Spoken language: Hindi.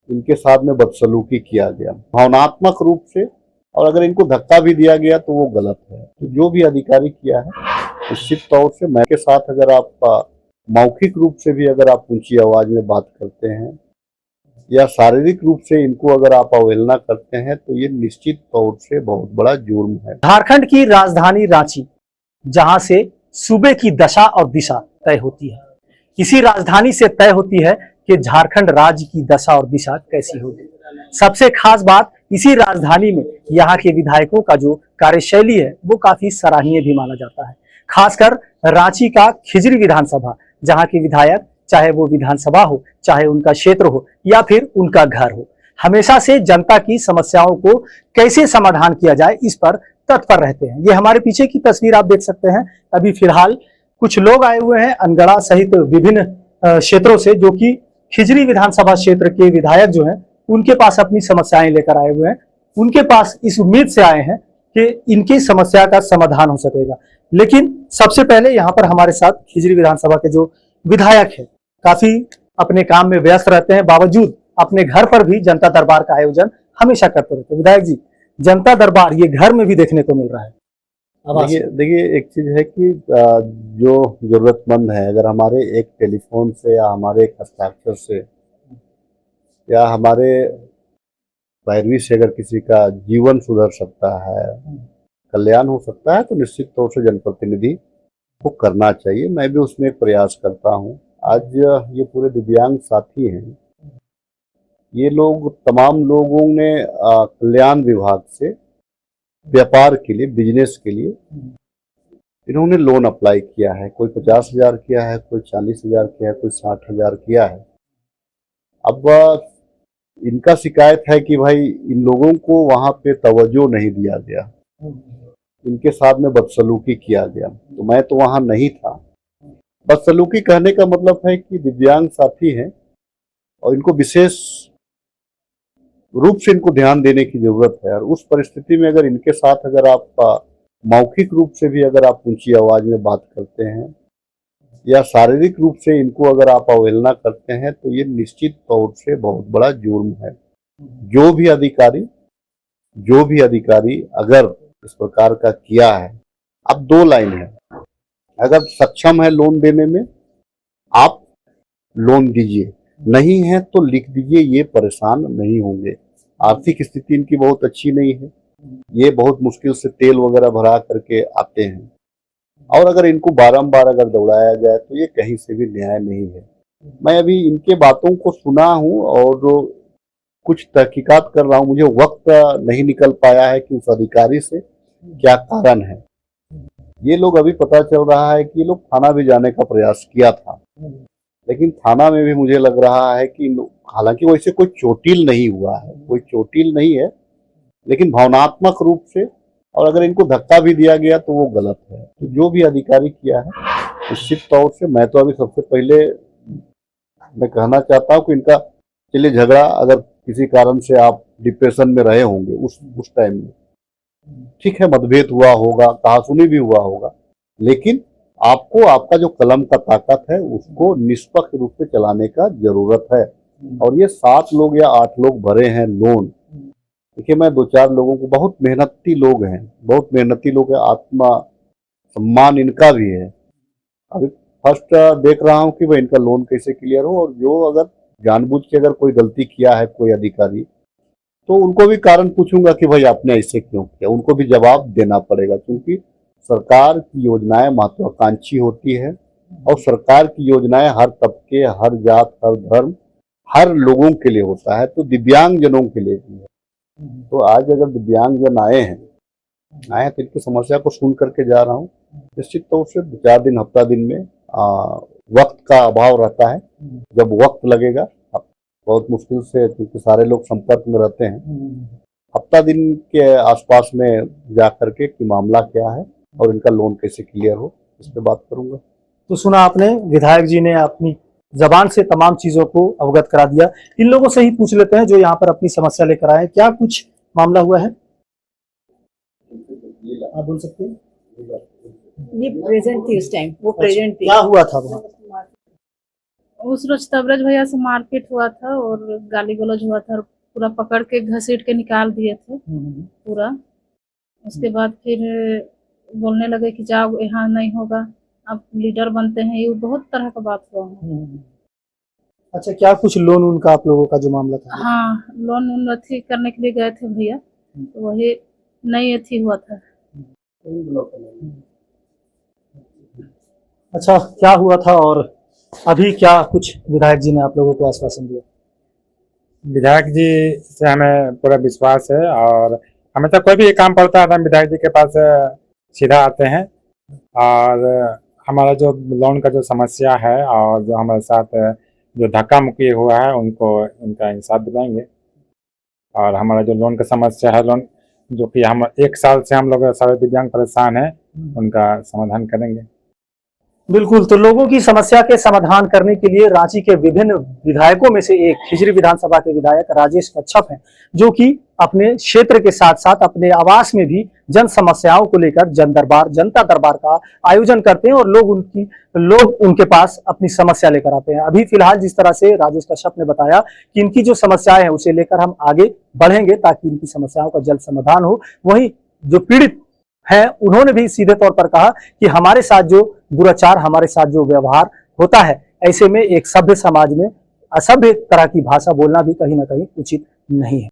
इनके साथ में बदसलूकी किया गया भावनात्मक रूप से, और अगर इनको धक्का भी दिया गया तो वो गलत है। तो जो भी अधिकारी किया है निश्चित तौर से मैं के साथ अगर आप मौखिक रूप से भी अगर आप ऊंची आवाज में बात करते हैं या शारीरिक रूप से इनको अगर आप अवहेलना करते हैं तो ये निश्चित तौर से बहुत बड़ा जुर्म है। झारखंड की राजधानी रांची, जहां से सूबे की दशा और दिशा तय होती है, इसी राजधानी से तय होती है कि झारखंड राज्य की दशा और दिशा कैसी होगी। सबसे खास बात, इसी राजधानी में यहाँ के विधायकों का जो कार्यशैली है वो काफी सराहनीय भी माना जाता है। खासकर रांची का खिजरी विधानसभा, जहाँ के विधायक, चाहे वो विधानसभा हो, चाहे उनका क्षेत्र हो या फिर उनका घर हो, हमेशा से जनता की समस्याओं को कैसे समाधान किया जाए इस पर तत्पर रहते हैं। ये हमारे पीछे की तस्वीर आप देख सकते हैं। अभी फिलहाल कुछ लोग आए हुए हैं अनगढ़ा सहित विभिन्न क्षेत्रों से, जो कि खिजरी विधानसभा क्षेत्र के विधायक जो हैं उनके पास अपनी समस्याएं लेकर आए हुए हैं। उनके पास इस उम्मीद से आए हैं कि इनकी समस्या का समाधान हो सकेगा। लेकिन सबसे पहले यहाँ पर हमारे साथ खिजरी विधानसभा के जो विधायक है, काफी अपने काम में व्यस्त रहते हैं, बावजूद अपने घर पर भी जनता दरबार का आयोजन हमेशा करते रहते हैं। विधायक जी, जनता दरबार ये घर में भी देखने को मिल रहा है। देखिए एक चीज है कि जो जरूरतमंद है, अगर हमारे एक टेलीफोन से या हमारे एक हस्ताक्षर से या हमारे पैरवी से अगर किसी का जीवन सुधर सकता है, कल्याण हो सकता है, तो निश्चित तौर से जनप्रतिनिधि को करना चाहिए। मैं भी उसमें एक प्रयास करता हूँ। आज ये पूरे दिव्यांग साथी हैं, ये लोग तमाम लोगों ने कल्याण विभाग से व्यापार के लिए, बिजनेस के लिए इन्होंने लोन अप्लाई किया है। कोई 50,000 किया है, कोई 40,000 किया है, कोई 60,000 किया है। अब इनका शिकायत है कि भाई इन लोगों को वहां पे तवज्जो नहीं दिया गया, इनके साथ में बदसलूकी किया गया। तो मैं तो वहां नहीं था। बदसलूकी कहने का मतलब है कि दिव्यांग साथी हैं और इनको विशेष रूप से इनको ध्यान देने की जरूरत है। और उस परिस्थिति में अगर इनके साथ अगर आप मौखिक रूप से भी अगर आप ऊंची आवाज में बात करते हैं या शारीरिक रूप से इनको अगर आप अवहेलना करते हैं तो ये निश्चित तौर से बहुत बड़ा जुर्म है। जो भी अधिकारी अगर इस प्रकार का किया है, अब दो लाइन है, अगर सक्षम है लोन देने में आप लोन दीजिए, नहीं है तो लिख दीजिए, ये परेशान नहीं होंगे। आर्थिक स्थिति इनकी बहुत अच्छी नहीं है, ये बहुत मुश्किल से तेल वगैरह भरा करके आते हैं, और अगर इनको बारंबार अगर दौड़ाया जाए तो ये कहीं से भी न्याय नहीं है। मैं अभी इनके बातों को सुना हूँ और कुछ तहकीकात कर रहा हूँ। मुझे वक्त नहीं निकल पाया है कि उस अधिकारी से क्या कारण है। ये लोग अभी पता चल रहा है कि ये लोग थाना भी जाने का प्रयास किया था, लेकिन थाना में भी मुझे लग रहा है कि हालांकि वैसे कोई चोटिल नहीं हुआ है, कोई चोटिल नहीं है, लेकिन भावनात्मक रूप से, और अगर इनको धक्का भी दिया गया तो वो गलत है। तो जो भी अधिकारी किया है निश्चित तौर से, मैं तो अभी सबसे पहले मैं कहना चाहता हूँ कि इनका, चलिए झगड़ा अगर किसी कारण से आप डिप्रेशन में रहे होंगे उस टाइम में, ठीक है, मतभेद हुआ होगा, कहासुनी भी हुआ होगा, लेकिन आपको आपका जो कलम का ताकत है उसको निष्पक्ष रूप से चलाने का जरूरत है। और ये 7 लोग या 8 लोग भरे हैं लोन। देखिए मैं 2-4 लोगों को, बहुत मेहनती लोग हैं, बहुत मेहनती लोग हैं, आत्मा सम्मान इनका भी है। अभी फर्स्ट देख रहा हूँ कि भाई इनका लोन कैसे क्लियर हो, और जो अगर जानबूझ के अगर कोई गलती किया है कोई अधिकारी, तो उनको भी कारण पूछूंगा कि भाई आपने ऐसे क्यों किया, उनको भी जवाब देना पड़ेगा। क्योंकि सरकार की योजनाएं महत्वाकांक्षी होती है और सरकार की योजनाएं हर तबके, हर जात, हर धर्म, हर लोगों के लिए होता है, तो दिव्यांग जनों के लिए भी है। तो आज अगर दिव्यांग जन आए हैं तो इनकी समस्या को सुन करके जा रहा हूँ। निश्चित तौर से 2-4 दिन, हफ्ता दिन में वक्त का अभाव रहता है। जब वक्त लगेगा, बहुत मुश्किल से, क्योंकि सारे लोग संपर्क में रहते हैं, हफ्ता दिन के आसपास में जा करके कि मामला क्या है और इनका लोन कैसे क्लियर हो, इस पर बात करूंगा। तो सुना आपने, विधायक जी ने अपनी जबान से तमाम चीजों को अवगत करा दिया। इन लोगों से ही पूछ लेते हैं जो यहाँ पर अपनी समस्या लेकर आए, क्या कुछ मामला हुआ है, आप बोल सकते हैं? ये प्रेजेंट थी उस टाइम, वो प्रेजेंट थी। क्या हुआ था वहाँ? उस रोज तबरेज भैया से मारपीट हुआ था और गाली गलौज हुआ था और पूरा पकड़ के घसीट के निकाल दिए थे पूरा। उसके बाद फिर बोलने लगे कि जाओ, यहाँ नहीं होगा, आप लीडर बनते हैं, ये बहुत तरह का बात हुआ है। अच्छा, क्या कुछ लोन उनका आप लोगों का जो मामला था? हाँ, लोन वोन अथी करने के लिए गए थे भैया, तो वही नहीं अथी हुआ था। अच्छा, क्या हुआ था और अभी क्या कुछ विधायक जी ने आप लोगों को आश्वासन दिया? विधायक जी से हमें पूरा विश्वास है और हमें तो कोई भी काम पड़ता है तो हम विधायक जी के पास सीधा आते हैं और हमारा जो लोन का जो समस्या है और जो हमारे साथ जो धक्का मुक्की हुआ है उनको उनका इंसाफ दिलाएंगे और हमारा जो लोन का समस्या है, लोन जो कि हम 1 साल से हम लोग सारे दिव्यांग परेशान हैं, उनका समाधान करेंगे। बिल्कुल, तो लोगों की समस्या के समाधान करने के लिए रांची के विभिन्न विधायकों में से एक खिजरी विधानसभा के विधायक राजेश कच्छप हैं, जो कि अपने क्षेत्र के साथ साथ अपने आवास में भी जन समस्याओं को लेकर जनता दरबार का आयोजन करते हैं और लोग उनके पास अपनी समस्या लेकर आते हैं। अभी फिलहाल जिस तरह से राजेश कच्छप ने बताया कि इनकी जो समस्याएं हैं उसे लेकर हम आगे बढ़ेंगे ताकि इनकी समस्याओं का जल्द समाधान हो। वहीं जो पीड़ित है उन्होंने भी सीधे तौर पर कहा कि हमारे साथ जो दुराचार, हमारे साथ जो व्यवहार होता है, ऐसे में एक सभ्य समाज में असभ्य तरह की भाषा बोलना भी कहीं ना कहीं उचित नहीं है।